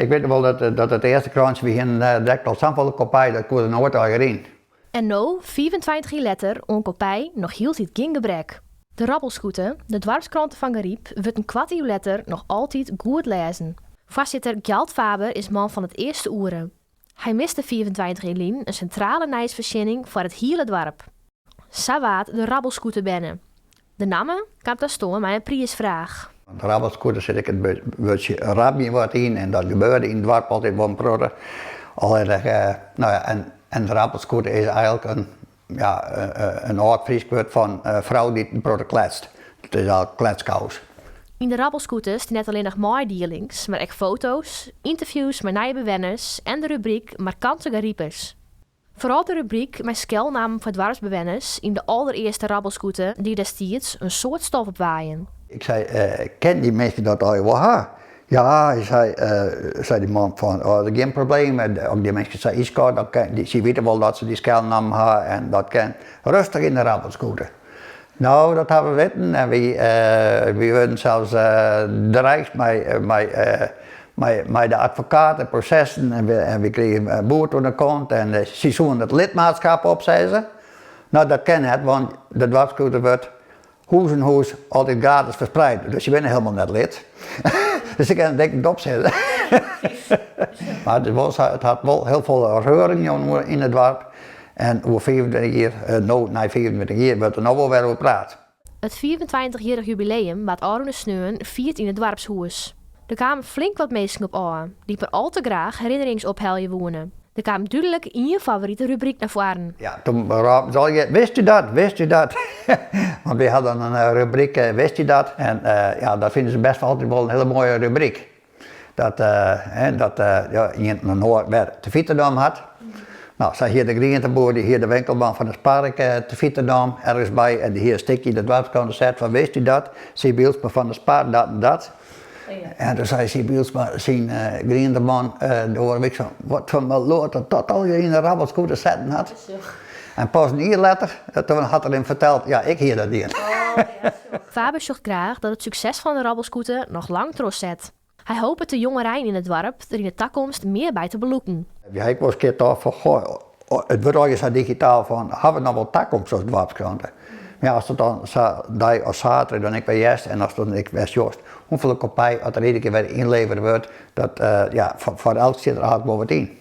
ik weet wel dat het eerste krantje we hier direct al zoveel kopij, dat kon er nooit in. En nu, 24 jaar later, onkopij nog hield het geen gebrek. De Rabbelscoeten, de dwarpskranten van Gariep, wordt een kwart uur later nog altijd goed lezen. Voorzitter Gjalt Faber is man van het eerste oeren. Hij miste 24 jaar lien een centrale nijsvoorziening voor het hele dorp. Sawaat de Rabbelscoeten binnen. De namen kwam daar stomen met een prijsvraag. De Rabbelscoeten zit ik het woordje rabbi wat in en dat gebeurde in het dorp altijd wel een protter. En de Rabbelscoeten is eigenlijk een oud-Fries woord van vrouw die een protter kletst. Het is al kletskous. In de Rabbelscoeten staan net alleen nog maaidierlings, maar ook foto's, interviews met nieuwe bewenners en de rubriek Markante Gariepers. Vooral de rubriek met skelnamen voor dwarpsbewenners in de allereerste Rabbelscoeten die destijds een soort stof opwaaien. Ik zei, ken die mensen dat al wel? Ja, zei die man van, dat is geen probleem. Ook die mensen zei, ze weten wel dat ze die skelnamen hebben en dat kan rustig in de Rabbelscoeten. Nou, dat hebben we weten en we werden zelfs de Rijks met de advocaten, processen en we kregen een boete aan de kant en ze zoeken het lidmaatschap op, zei ze. Nou, dat ken het, want de dwarpscooter wordt hoes en hoes altijd gratis verspreid, dus je bent helemaal net lid. Dus ik kan het denk ik opzetten. Maar het had wel heel veel reuring in het dorp. En over 24 jaar, na 24 jaar, wordt er nog wel weer over praat. Het 24-jarig jubileum wat Arune Sneun viert in het dorpshuis. Er kwamen flink wat mensen op aan, die per al te graag herinneringsopheljen wonen. Er kwam duidelijk in je favoriete rubriek naar voren. Ja, toen zei je, wist u dat? Want we hadden een rubriek, wist u dat? En dat vinden ze best altijd wel een hele mooie rubriek. Dat iemand nog nooit meer te Vieterdam had. Nou, zij hier de groenteboer, die hier de winkelman van het park te Vieterdam ergens bij. En die hier stikje de dwarpskant zet van, wist u dat? Zie Bielsma van de Spaar, dat en dat. Ja. En toen zei ze Bielsma, zijn groenteman, hoorde ik zo, wat voor meloot dat al je in de Rabbelscoeten zetten had. En pas een uur later, toen had er hem verteld, ja, ik hier dat hier. Faber zocht graag dat het succes van de Rabbelscoeten nog lang troost. Hij hoopt de jongerijn in het dorp er in de toekomst meer bij te beloeken. Ja, ik was een keer toch van, goh, het wordt al zo digitaal van, hebben we nog wel toekomst als dwarpskranten? Ja, als het dan als zaterdag dan ik bij Jest en als dan ik West Joost, hoeveel kopij als er iedere keer weer inleverd wordt, dat voor elk zit er eigenlijk wel wat in.